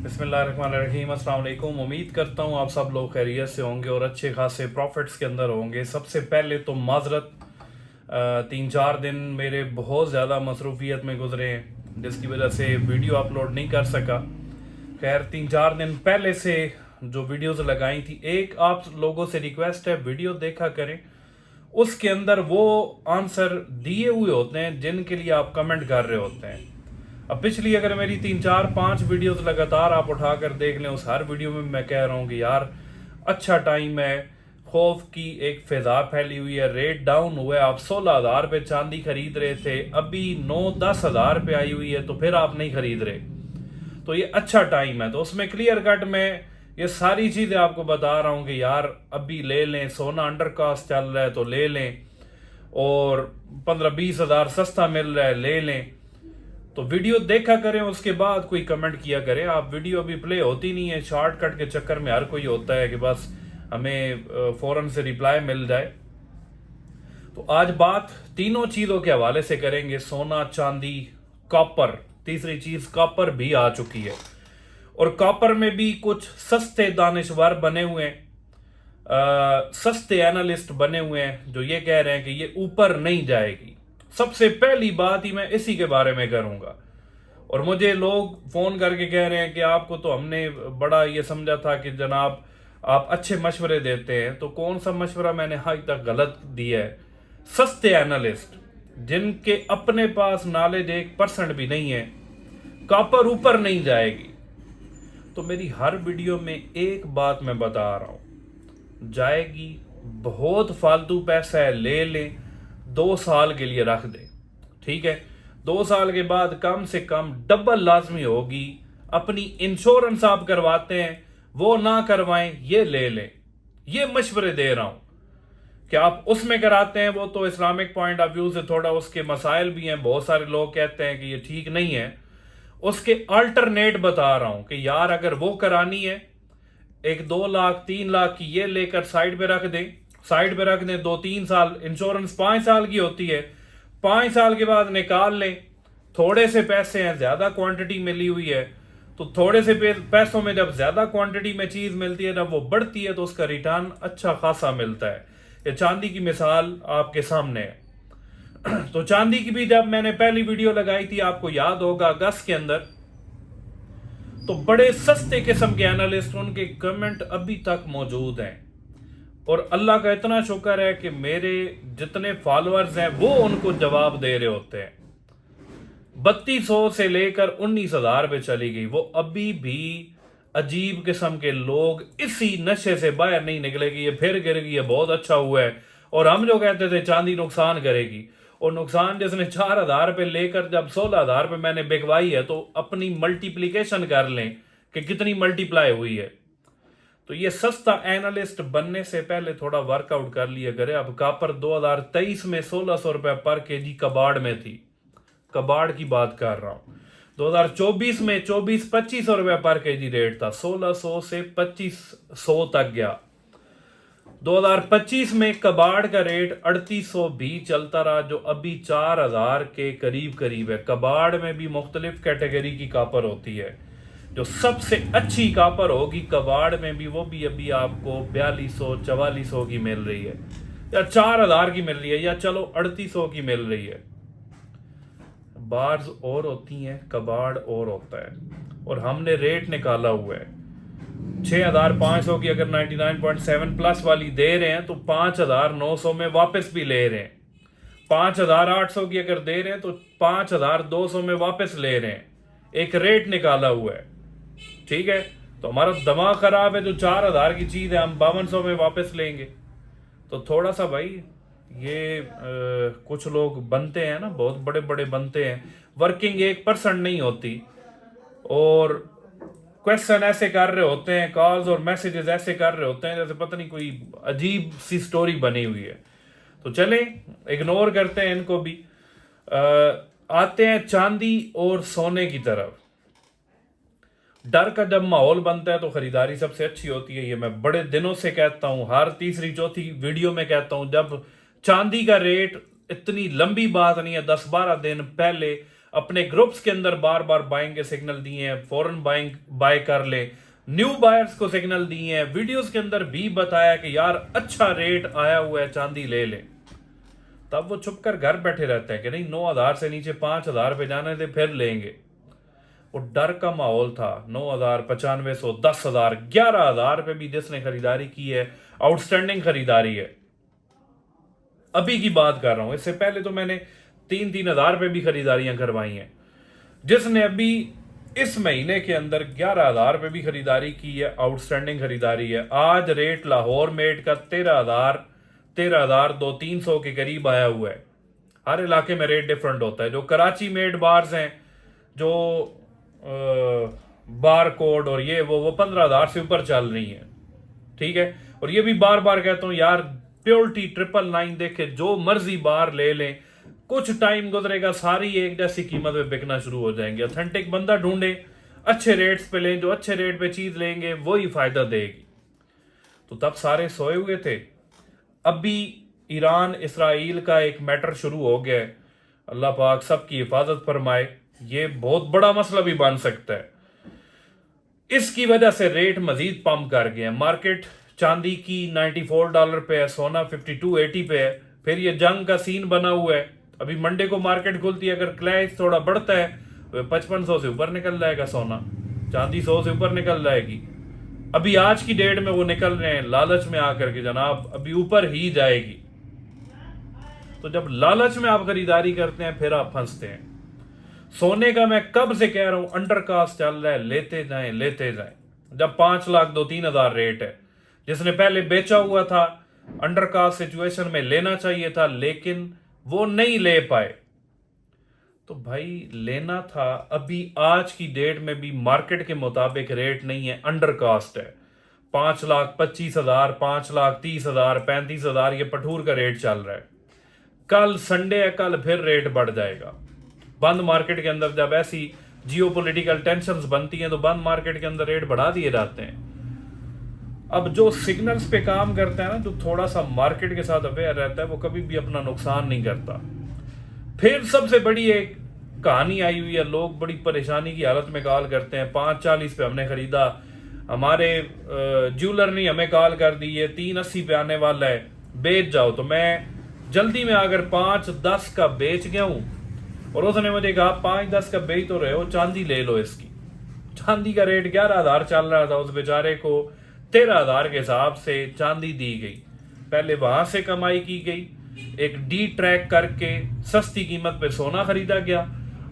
बिस्मिल्लाहिर्रहमानिर्रहीम, अस्सलाम वालेकुम। उम्मीद करता हूँ आप सब लोग खैरियत से होंगे और अच्छे खासे प्रॉफिट्स के अंदर होंगे। सबसे पहले तो माजरत, 3-4 दिन मेरे बहुत ज़्यादा मसरूफियत में गुजरे हैं जिसकी वजह से वीडियो अपलोड नहीं कर सका। खैर 3-4 दिन पहले से जो वीडियोस लगाई थी, एक आप लोगों से रिक्वेस्ट है वीडियो देखा करें, उसके अंदर वो आंसर दिए हुए होते हैं जिनके लिए आप कमेंट कर रहे होते हैं। अब पिछली अगर मेरी 3-4-5 वीडियोस लगातार आप उठा कर देख लें, उस हर वीडियो में मैं कह रहा हूँ कि यार अच्छा टाइम है, खौफ की एक फिजा फैली हुई है, रेट डाउन हुआ है। आप 16,000 पे चांदी खरीद रहे थे, अभी 9-10 हज़ार पे आई हुई है, तो फिर आप नहीं खरीद रहे, तो ये अच्छा टाइम है। तो उसमें क्लियर कट में ये सारी चीज़ें आपको बता रहा हूँ कि यार अभी ले लें, सोना अंडर कास्ट चल रहा है तो ले लें, और 15-20 हज़ार सस्ता मिल रहा है ले लें। तो वीडियो देखा करें, उसके बाद कोई कमेंट किया करें। आप वीडियो अभी प्ले होती नहीं है, शॉर्टकट के चक्कर में हर कोई होता है कि बस हमें फौरन से रिप्लाई मिल जाए। तो आज बात तीनों चीज़ों के हवाले से करेंगे, सोना, चांदी, कॉपर। तीसरी चीज़ कॉपर भी आ चुकी है, और कॉपर में भी कुछ सस्ते दानिशवर बने हुए हैं, सस्ते एनालिस्ट बने हुए हैं जो ये कह रहे हैं कि ये ऊपर नहीं जाएगी। सबसे पहली बात ही मैं इसी के बारे में करूंगा। और मुझे लोग फोन करके कह रहे हैं कि आपको तो हमने बड़ा ये समझा था कि जनाब आप अच्छे मशवरे देते हैं, तो कौन सा मशवरा मैंने आज तक गलत दिया है? सस्ते एनालिस्ट जिनके अपने पास नॉलेज 1% भी नहीं है, कॉपर ऊपर नहीं जाएगी। तो मेरी हर वीडियो में एक बात मैं बता रहा हूं, जाएगी, बहुत फालतू पैसा है, ले लें, 2 साल के लिए रख दें, ठीक है। 2 साल के बाद कम से कम डबल लाजमी होगी। अपनी इंश्योरेंस आप करवाते हैं, वो ना करवाएं, ये ले लें। ये मशवरे दे रहा हूं कि आप उसमें कराते हैं, वो तो इस्लामिक पॉइंट ऑफ व्यू से थोड़ा उसके मसाइल भी हैं, बहुत सारे लोग कहते हैं कि ये ठीक नहीं है। उसके अल्टरनेट बता रहा हूं कि यार अगर वो करानी है, एक 2 लाख 3 लाख की ये लेकर साइड पे रख दें, साइड पे रख दें, 2-3 साल, इंश्योरेंस 5 साल की होती है, 5 साल के बाद निकाल लें। थोड़े से पैसे हैं, ज्यादा क्वांटिटी मिली हुई है, तो थोड़े से पैसों में जब ज्यादा क्वांटिटी में चीज मिलती है, जब वो बढ़ती है, तो उसका रिटर्न अच्छा खासा मिलता है। ये चांदी की मिसाल आपके सामने है। तो चांदी की भी जब मैंने पहली वीडियो लगाई थी, आपको याद होगा अगस्त के अंदर, तो बड़े सस्ते किस्म के एनालिस्ट, उनके कमेंट अभी तक मौजूद हैं, और अल्लाह का इतना शुक्र है कि मेरे जितने फॉलोअर्स हैं वो उनको जवाब दे रहे होते हैं। 3200 से लेकर 19,000 पे चली गई, वो अभी भी अजीब किस्म के लोग इसी नशे से बाहर नहीं निकले कि ये फिर गिर गई है, बहुत अच्छा हुआ है। और हम जो कहते थे चांदी नुकसान करेगी, और नुकसान जिसने 4,000 पे लेकर जब 16,000 पे मैंने बिकवाई है, तो अपनी मल्टीप्लीकेशन कर लें कि कितनी मल्टीप्लाई हुई है। तो ये सस्ता एनालिस्ट बनने से पहले थोड़ा वर्कआउट कर लिया करे। अब कॉपर 2023 में 1,600 रुपए पर केजी कबाड़ में थी, कबाड़ की बात कर रहा हूं। 2024 में 24-25 रुपए पर केजी रेट था, 1,600 से 2,500 तक गया। 2025 में कबाड़ का रेट 3,800 भी चलता रहा, जो अभी 4,000 के करीब करीब है। कबाड़ में भी मुख्तलिफ कैटेगरी की कॉपर होती है, जो सबसे अच्छी कॉपर होगी कबाड़ में भी, वो भी अभी आपको 4,200-4,400 की मिल रही है, या 4,000 की मिल रही है, या चलो 3,800 की मिल रही है। बार्स और होती हैं, कबाड़ और होता है, और हमने रेट निकाला हुआ है। 6,500 की अगर 99.7 प्लस वाली दे रहे हैं, तो 5,900 में वापस भी ले रहे हैं। 5,800 की अगर दे रहे हैं, तो 5,200 में वापस ले रहे हैं। एक रेट निकाला हुआ है, ठीक है। तो हमारा दिमाग खराब है, जो 4,000 की चीज है हम 5,200 में वापस लेंगे। तो थोड़ा सा भाई ये कुछ लोग बनते हैं ना, बहुत बड़े बड़े बनते हैं, वर्किंग 1% नहीं होती, और क्वेश्चन ऐसे कर रहे होते हैं, कॉल्स और मैसेजेस ऐसे कर रहे होते हैं जैसे पता नहीं कोई अजीब सी स्टोरी बनी हुई है। तो चलें, इग्नोर करते हैं इनको भी। आते हैं चांदी और सोने की तरफ। डर का जब माहौल बनता है तो खरीदारी सबसे अच्छी होती है, ये मैं बड़े दिनों से कहता हूं, हर तीसरी चौथी वीडियो में कहता हूं। जब चांदी का रेट, इतनी लंबी बात नहीं है, 10-12 दिन पहले अपने ग्रुप्स के अंदर बार बार बाइंग के सिग्नल दिए हैं, फौरन बाय कर ले। न्यू बायर्स को सिग्नल दिए हैं, वीडियोस के अंदर भी बताया कि यार अच्छा रेट आया हुआ है, चांदी ले ले। तब वो छुप कर घर बैठे रहते हैं कि नहीं 9,000 से नीचे 5,000 पे जाने दे फिर लेंगे। वो डर का माहौल था। 9,000, 9500, 10,000, 11,000 पे भी जिसने खरीदारी की है आउटस्टैंडिंग खरीदारी है। अभी की बात कर रहा हूं, इससे पहले तो मैंने 3,000 पे भी खरीदारियां करवाई हैं। जिसने अभी इस महीने के अंदर 11,000 पे भी खरीदारी की है, आउटस्टैंडिंग खरीदारी है। आज रेट लाहौर मेड का 13,200-1300 के करीब आया हुआ है। हर इलाके में रेट डिफरेंट होता है। जो कराची मेड बार्स हैं, जो बार कोड और ये वो 15,000 से ऊपर चल रही है। ठीक है, और ये भी बार बार कहता हूं यार, प्योरिटी 999 देखे जो मर्जी बार ले लें, कुछ टाइम गुजरेगा सारी एक जैसी कीमत पे बिकना शुरू हो जाएंगे। ऑथेंटिक बंदा ढूंढे, अच्छे रेट्स पे लें, जो अच्छे रेट पे चीज लेंगे वही फायदा देगी। तो तब सारे सोए हुए थे। अभी ईरान इसराइल का एक मैटर शुरू हो गया है। अल्लाह पाक सबकी हिफाजत फरमाए। ये बहुत बड़ा मसला भी बन सकता है। इसकी वजह से रेट मजीद पंप कर गए हैं। मार्केट चांदी की $94 पे है, सोना 5280 पे है। फिर ये जंग का सीन बना हुआ है। अभी मंडे को मार्केट खुलती है, अगर क्लैश थोड़ा बढ़ता है तो 5500 से ऊपर निकल जाएगा सोना, चांदी 100 से ऊपर निकल जाएगी। अभी आज की डेट में वो निकल रहे हैं लालच में आकर के जनाब अभी ऊपर ही जाएगी। तो जब लालच में आप खरीदारी करते हैं फिर आप फंसते हैं। सोने का मैं कब से कह रहा हूं अंडर कास्ट चल रहा है, लेते जाएं लेते जाएं। जब 5 लाख 2-3 हजार रेट है, जिसने पहले बेचा हुआ था अंडर कास्ट सिचुएशन में लेना चाहिए था, लेकिन वो नहीं ले पाए। तो भाई लेना था। अभी आज की डेट में भी मार्केट के मुताबिक रेट नहीं है, अंडर कास्ट है। 5,25,000, 5,30,000, 35,000 ये पठूर का रेट चल रहा है। कल संडे है, कल फिर रेट बढ़ जाएगा। बंद मार्केट के अंदर जब ऐसी जियोपॉलिटिकल टेंशन्स बनती हैं तो बंद मार्केट के अंदर रेट बढ़ा दिए जाते हैं। अब जो सिग्नल्स पे काम करता है ना, जो थोड़ा सा मार्केट के साथ अवेयर रहता है, वो कभी भी अपना नुकसान नहीं करता। फिर सबसे बड़ी एक कहानी आई हुई है, लोग बड़ी परेशानी की हालत में कॉल करते हैं। 540 पे हमने खरीदा, हमारे ज्वेलर ने हमें कॉल कर दी है 380 पे आने वाला है, बेच जाओ। तो मैं जल्दी में अगर 5-10 का बेच गया हूं और उसने मुझे कहा 5-10 का बेच तो रहे हो, चांदी ले लो इसकी। चांदी का रेट 11,000 चल रहा था, उस बेचारे को 13,000 के हिसाब से चांदी दी गई। पहले वहां से कमाई की गई, एक डी ट्रैक करके सस्ती कीमत पे सोना खरीदा गया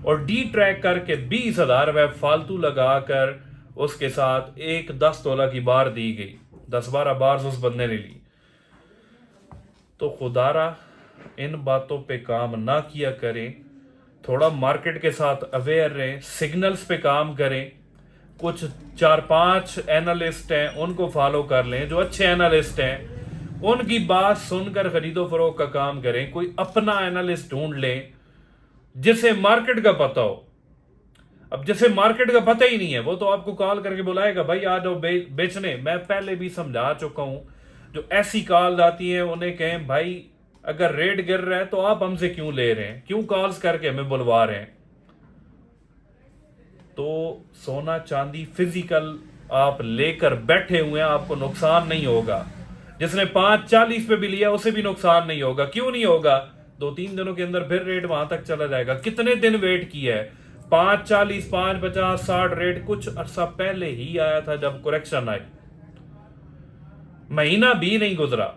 और डी ट्रैक करके 20,000 रुपए फालतू लगाकर उसके साथ एक 10 तोला की बार दी गई। 10-12 बार उस बंदे ने ली। तो खुदारा इन बातों पे काम ना किया करें, थोड़ा मार्केट के साथ अवेयर रहें, सिग्नल्स पे काम करें। कुछ 4-5 एनालिस्ट हैं उनको फॉलो कर लें, जो अच्छे एनालिस्ट हैं उनकी बात सुनकर खरीदो फरोख्त का काम करें। कोई अपना एनालिस्ट ढूंढ लें जिसे मार्केट का पता हो। अब जिसे मार्केट का पता ही नहीं है वो तो आपको कॉल करके बुलाएगा, भाई आ जाओ बेचने। मैं पहले भी समझा चुका हूं, जो ऐसी कॉल आती है उन्हें कहें भाई अगर रेट गिर रहा है तो आप हमसे क्यों ले रहे हैं, क्यों कॉल्स करके हमें बुलवा रहे हैं। तो सोना चांदी फिजिकल आप लेकर बैठे हुए हैं, आपको नुकसान नहीं होगा। जिसने 540 पे भी लिया उसे भी नुकसान नहीं होगा। क्यों नहीं होगा? 2-3 दिनों के अंदर फिर रेट वहां तक चला जाएगा। कितने दिन वेट किया है? 540, 550, 60 रेट कुछ अरसा पहले ही आया था जब करेक्शन आई, महीना भी नहीं गुजरा।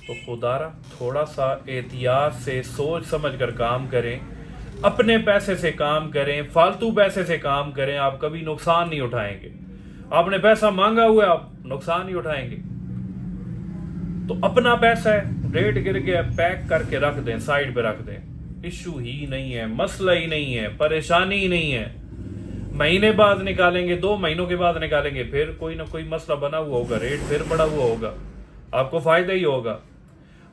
तो खुदारा थोड़ा सा एहतियात से सोच समझ कर काम करें, अपने पैसे से काम करें, फालतू पैसे से काम करें। आप कभी नुकसान नहीं उठाएंगे। आपने पैसा मांगा हुआ है, आप नुकसान नहीं उठाएंगे। तो अपना पैसा है, रेट गिर गया, पैक करके रख दें, साइड पे रख दें। इशू ही नहीं है, मसला ही नहीं है, परेशानी ही नहीं है। महीने बाद निकालेंगे, 2 महीनों के बाद निकालेंगे, फिर कोई ना कोई मसला बना हुआ होगा, रेट फिर बढ़ा हुआ होगा, आपको फायदा ही होगा।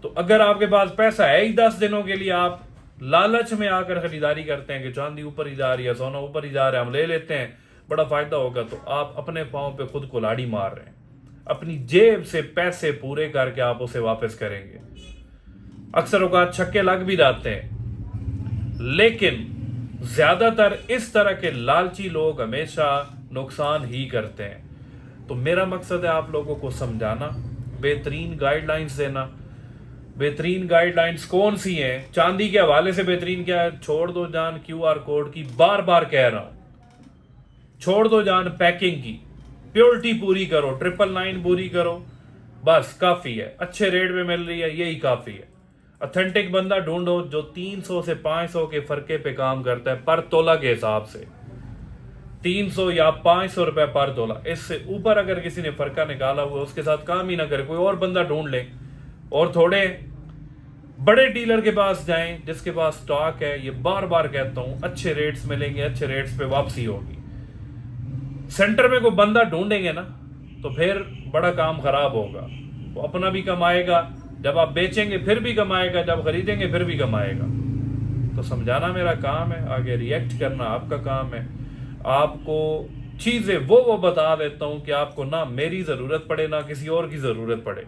तो अगर आपके पास पैसा है ही 10 दिनों के लिए, आप लालच में आकर खरीदारी करते हैं कि चांदी ऊपर ही जा रही है, सोना ऊपर ही जा रहा है, हम ले लेते हैं, बड़ा फायदा होगा, तो आप अपने पांव पे खुद कुल्हाड़ी मार रहे हैं। अपनी जेब से पैसे पूरे करके आप उसे वापस करेंगे। अक्सर औकात छक्के लग भी जाते हैं, लेकिन ज़्यादातर इस तरह के लालची लोग हमेशा नुकसान ही करते हैं। तो मेरा मकसद है आप लोगों को समझाना, बेहतरीन गाइडलाइंस देना। बेहतरीन गाइडलाइंस कौन सी हैं? चांदी के हवाले से बेहतरीन क्या है? छोड़ दो जान क्यूआर कोड की, बार बार कह रहा हूं। छोड़ दो जान पैकिंग की, प्योरिटी पूरी करो, 999 पूरी करो, बस काफी है। अच्छे रेट में मिल रही है, यही काफी है। ऑथेंटिक बंदा ढूंढो जो 300 से 500 के फरके पे काम करता है पर तोला के हिसाब से, 300 या 500 रुपए पर तोला। इससे ऊपर अगर किसी ने फर्का निकाला हुआ उसके साथ काम ही ना करे, कोई और बंदा ढूंढ ले। और थोड़े बड़े डीलर के पास जाएं जिसके पास स्टॉक है। ये बार बार कहता हूं, अच्छे रेट्स मिलेंगे, अच्छे रेट्स पे वापसी होगी। सेंटर में कोई बंदा ढूंढेंगे ना तो फिर बड़ा काम खराब होगा। वो अपना भी कमाएगा, जब आप बेचेंगे फिर भी कमाएगा, जब खरीदेंगे फिर भी कमाएगा। तो समझाना मेरा काम है, आगे रिएक्ट करना आपका काम है। आपको चीजें वो बता देता हूं कि आपको ना मेरी जरूरत पड़े ना किसी और की जरूरत पड़े।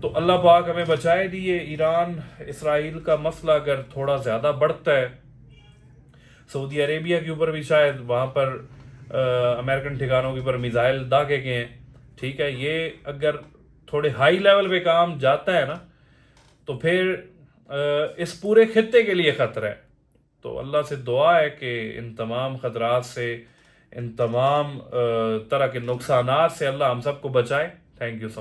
तो अल्लाह पाक हमें बचाए दिए। ईरान इसराइल का मसला अगर थोड़ा ज़्यादा बढ़ता है, सऊदी अरेबिया के ऊपर भी शायद वहाँ पर अमेरिकन ठिकानों के ऊपर मिसाइल दागे गए हैं, ठीक है, ये अगर थोड़े हाई लेवल पे काम जाता है ना तो फिर इस पूरे खित्ते के लिए ख़तरा है। तो अल्लाह से दुआ है कि इन तमाम ख़तरात से, इन तमाम तरह के नुकसानात से अल्लाह हम सबको बचाए। Thank you so much.